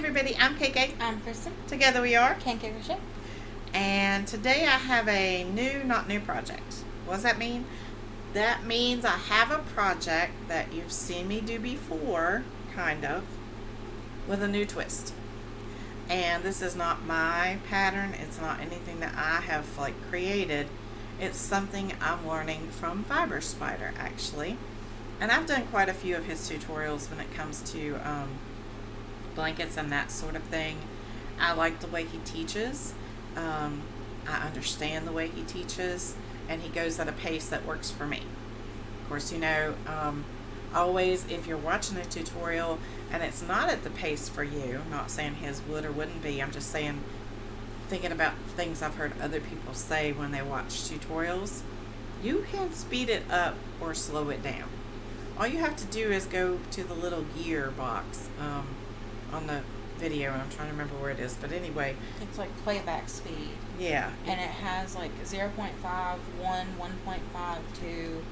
everybody, I'm KK. I'm Kristen. Together we are KK Crochet. And today I have a not new project. What does that mean? That means I have a project that you've seen me do before, kind of, with a new twist. And this is not my pattern. It's not anything that I have created. It's something I'm learning from Fiber Spider, actually. And I've done quite a few of his tutorials when it comes to blankets and that sort of thing. I like the way he teaches. I understand the way he teaches, and he goes at a pace that works for me. Of course, you know, always if you're watching a tutorial and it's not at the pace for you, I'm not saying his would or wouldn't be, I'm just saying, thinking about things I've heard other people say when they watch tutorials, you can speed it up or slow it down. All you have to do is go to the little gear box on the video, and I'm trying to remember where it is, but anyway. It's like playback speed. Yeah. And it has like 0.5, 1, 1.52.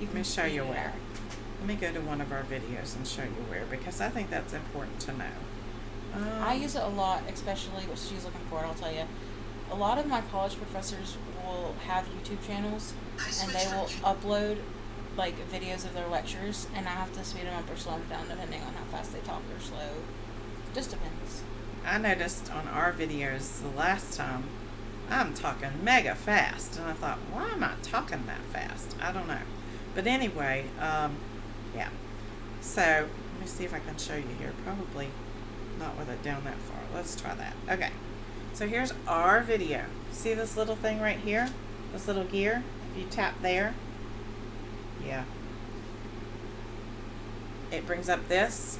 Let me show you where. Let me go to one of our videos and show you where, because I think that's important to know. I use it a lot, especially what she's looking for, I'll tell you. A lot of my college professors will have YouTube channels, and they will upload like videos of their lectures, and I have to speed them up or slow them down depending on how fast they talk or slow. Just depends. I noticed on our videos the last time, I'm talking mega fast, and I thought, why am I talking that fast? I don't know. But anyway, yeah. So, let me see if I can show you here. Probably not with it down that far. Let's try that. Okay. So here's our video. See this little thing right here? This little gear? If you tap there, yeah, it brings up this,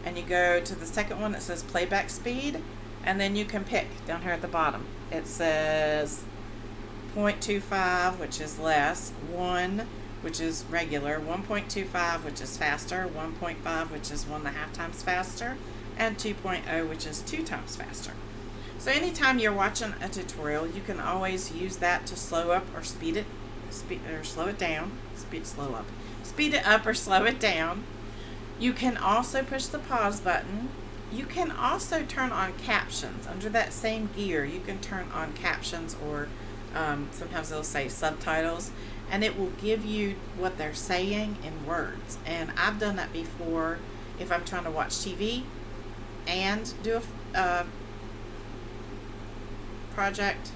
and you go to the second one that says playback speed, and then you can pick down here at the bottom. It says 0.25, which is less, 1, which is regular, 1.25, which is faster, 1.5, which is 1.5 times faster, and 2.0, which is 2 times faster. So anytime you're watching a tutorial, you can always use that to slow up or speed it down. Speed it up or slow it down. You can also push the pause button. You can also turn on captions. Under that same gear, you can turn on captions, or sometimes they'll say subtitles, and it will give you what they're saying in words. And I've done that before if I'm trying to watch TV and do a project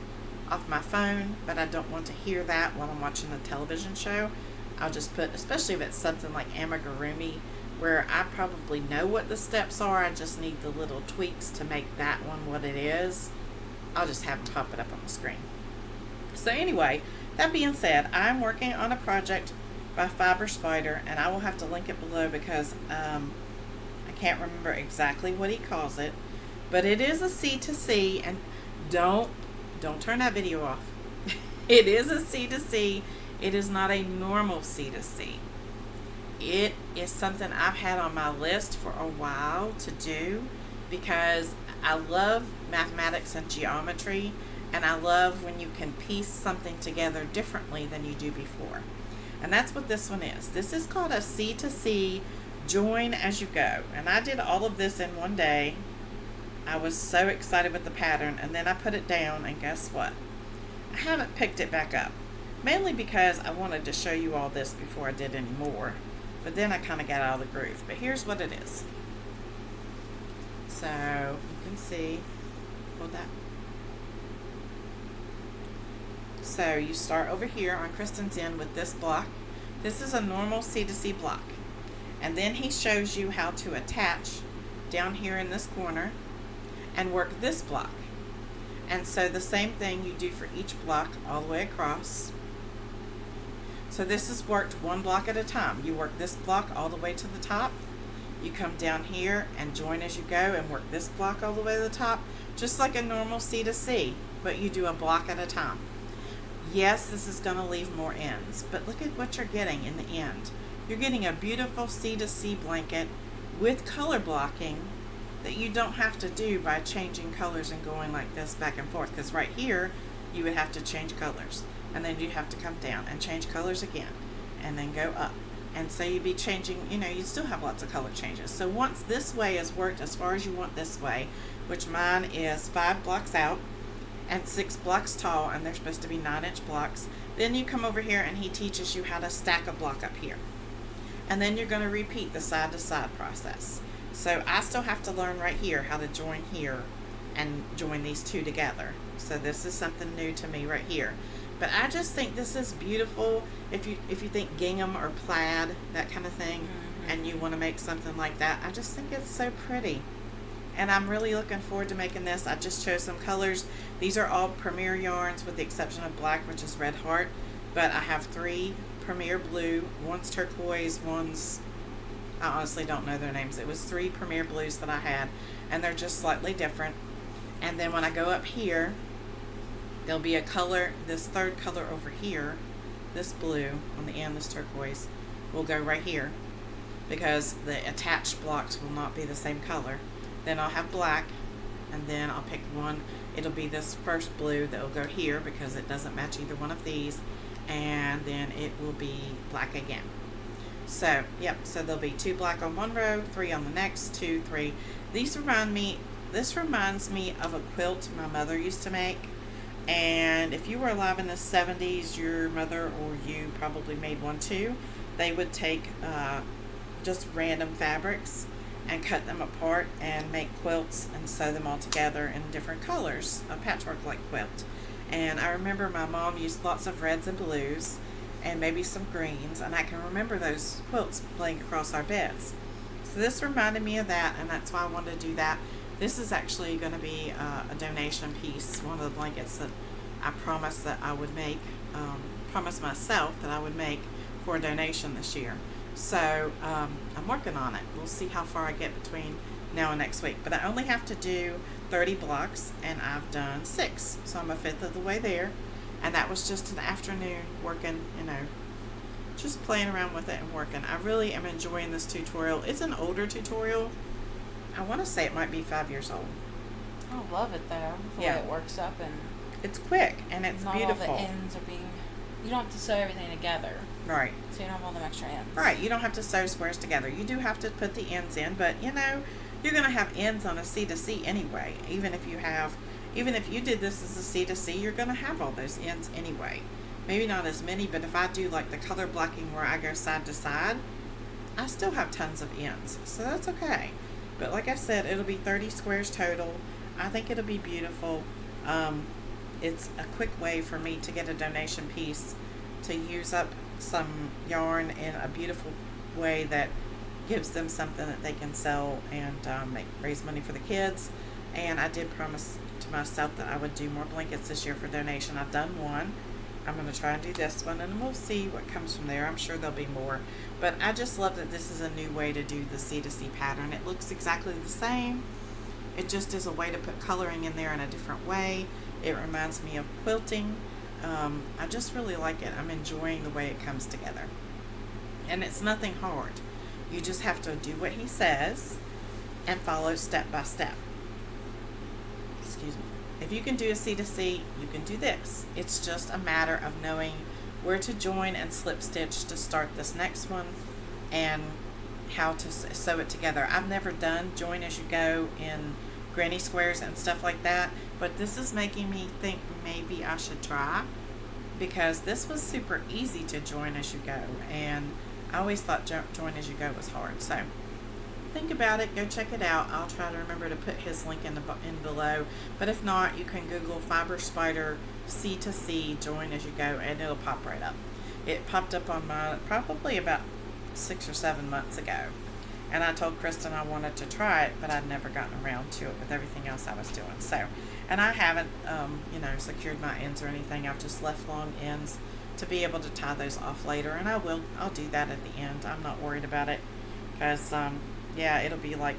off my phone, but I don't want to hear that while I'm watching a television show. I'll just put, especially if it's something like amigurumi, where I probably know what the steps are, I just need the little tweaks to make that one what it is. I'll just have them pop it up on the screen. So anyway, that being said, I'm working on a project by Fiber Spider, and I will have to link it below because I can't remember exactly what he calls it, but it is a C2C, and don't turn that video off. It is a C2C. It is not a normal C2C. It is something I've had on my list for a while to do because I love mathematics and geometry, and I love when you can piece something together differently than you do before. And that's what this one is. This is called a C2C Join As You Go. And I did all of this in one day. I was so excited with the pattern, and then I put it down, and guess what? I haven't picked it back up. Mainly because I wanted to show you all this before I did any more. But then I kind of got out of the groove. But here's what it is. So, you can see, hold that. So, you start over here on Kristen's end with this block. This is a normal C2C block. And then he shows you how to attach down here in this corner and work this block. And so the same thing you do for each block all the way across. So this is worked one block at a time. You work this block all the way to the top. You come down here and join as you go and work this block all the way to the top, just like a normal C2C, but you do a block at a time. Yes, this is going to leave more ends, but look at what you're getting in the end. You're getting a beautiful C2C blanket with color blocking that you don't have to do by changing colors and going like this back and forth, because right here you would have to change colors, and then you have to come down and change colors again, and then go up And so you'd be changing, you still have lots of color changes. So once this way is worked as far as you want this way, which mine is 5 blocks out and 6 blocks tall, and they're supposed to be 9-inch blocks, then you come over here and he teaches you how to stack a block up here. And then you're going to repeat the side to side process. So I still have to learn right here how to join here and join these two together. So this is something new to me right here. But I just think this is beautiful. If you think gingham or plaid, that kind of thing, and you want to make something like that, I just think it's so pretty. And I'm really looking forward to making this. I just chose some colors. These are all Premier yarns with the exception of black, which is Red Heart. But I have 3 Premier blue, one's turquoise, one's, I honestly don't know their names. It was 3 Premier blues that I had, and they're just slightly different. And then when I go up here, there'll be a color, this third color over here, this blue on the end, this turquoise, will go right here because the attached blocks will not be the same color. Then I'll have black, and then I'll pick one. It'll be this first blue that will go here because it doesn't match either one of these, and then it will be black again. So, yep, so there'll be 2 black on one row, 3 on the next, 2, 3. This reminds me of a quilt my mother used to make. And if you were alive in the 70s, your mother or you probably made one too. They would take just random fabrics and cut them apart and make quilts and sew them all together in different colors, a patchwork like quilt. And I remember my mom used lots of reds and blues and maybe some greens, and I can remember those quilts laying across our beds. So this reminded me of that, and that's why I wanted to do that. This is actually going to be a donation piece, one of the blankets that I promised that I would make, promised myself that I would make for a donation this year. So I'm working on it. We'll see how far I get between now and next week. But I only have to do 30 blocks, and I've done 6. So I'm a fifth of the way there. And that was just an afternoon working, just playing around with it and working. I really am enjoying this tutorial. It's an older tutorial. I want to say it might be 5 years old. I love it though. The way it works up, and it's quick and it's not beautiful. all the ends are being. You don't have to sew everything together. Right. So you don't have all them extra ends. Right. You don't have to sew squares together. You do have to put the ends in, but you're going to have ends on a C2C anyway. Even if you did this as a C2C, you're going to have all those ends anyway. Maybe not as many, but if I do like the color blocking where I go side to side, I still have tons of ends. So that's okay. But like I said, it'll be 30 squares total. I think it'll be beautiful. It's a quick way for me to get a donation piece to use up some yarn in a beautiful way that gives them something that they can sell and raise money for the kids. And I did promise to myself that I would do more blankets this year for donation. I've done one. I'm going to try and do this one, and we'll see what comes from there. I'm sure there'll be more. But I just love that this is a new way to do the C2C pattern. It looks exactly the same. It just is a way to put coloring in there in a different way. It reminds me of quilting. I just really like it. I'm enjoying the way it comes together. And it's nothing hard. You just have to do what he says and follow step by step. Excuse me. If you can do a C2C, you can do this. It's just a matter of knowing where to join and slip stitch to start this next one and how to sew it together. I've never done join as you go in granny squares and stuff like that, but this is making me think maybe I should try, because this was super easy to join as you go, and I always thought join as you go was hard. So think about it, go check it out. I'll try to remember to put his link in below, but if not, you can Google Fiber Spider C2C join as you go, and it'll pop right up. It popped up on mine probably about 6 or 7 months ago, and I told Kristen I wanted to try it, but I'd never gotten around to it with everything else I was doing. So, and I haven't secured my ends or anything. I've just left long ends to be able to tie those off later, and I'll do that at the end. I'm not worried about it, because it'll be like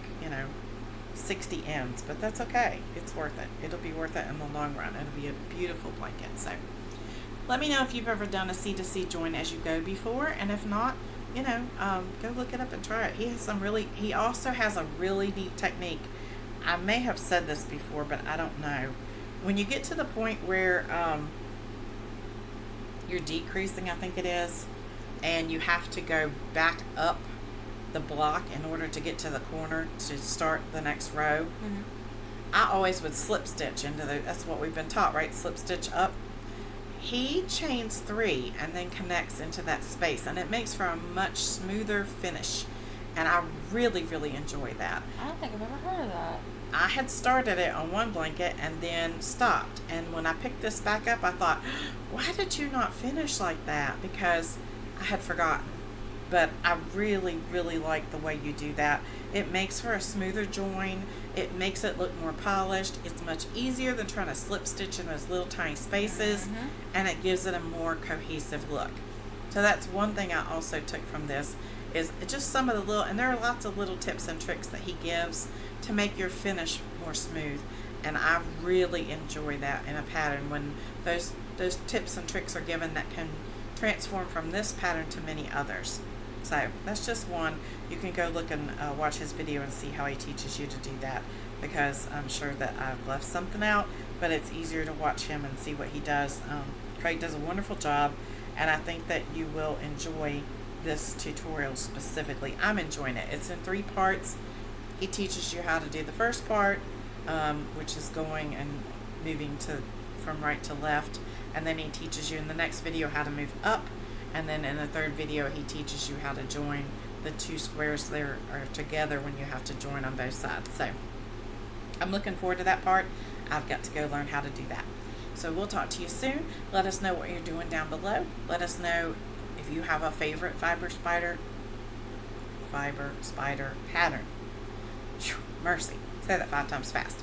60 ends, but that's okay. It's worth it. It'll be worth it in the long run. It'll be a beautiful blanket. So let me know if you've ever done a C2C join as you go before, and if not, go look it up and try it. He also has a really neat technique. I may have said this before, but I don't know. When you get to the point where you're decreasing, I think it is, and you have to go back up the block in order to get to the corner to start the next row. Mm-hmm. I always would slip stitch into that's what we've been taught, right? Slip stitch up. He chains 3 and then connects into that space, and it makes for a much smoother finish, and I really, really enjoy that. I don't think I've ever heard of that. I had started it on one blanket and then stopped, and when I picked this back up, I thought, why did you not finish like that? Because I had forgotten. But I really, really like the way you do that. It makes for a smoother join. It makes it look more polished. It's much easier than trying to slip stitch in those little tiny spaces, Mm-hmm. and it gives it a more cohesive look. So that's one thing I also took from this, is just some of the little, and there are lots of little tips and tricks that he gives to make your finish more smooth. And I really enjoy that in a pattern, when those tips and tricks are given that can transform from this pattern to many others. So that's just one. You can go look and watch his video and see how he teaches you to do that, because I'm sure that I've left something out, but it's easier to watch him and see what he does. Craig does a wonderful job, and I think that you will enjoy this tutorial specifically. I'm enjoying it. It's in 3 parts. He teaches you how to do the first part, which is going and moving from right to left, and then he teaches you in the next video how to move up. And then in the third video, he teaches you how to join the 2 squares there are together when you have to join on both sides. So I'm looking forward to that part. I've got to go learn how to do that. So we'll talk to you soon. Let us know what you're doing down below. Let us know if you have a favorite fiber spider pattern. Whew, mercy. Say that 5 times fast.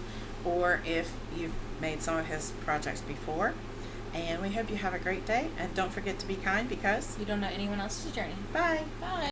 Or if you've made some of his projects before. And we hope you have a great day. And don't forget to be kind, because You don't know anyone else's journey. bye. Bye.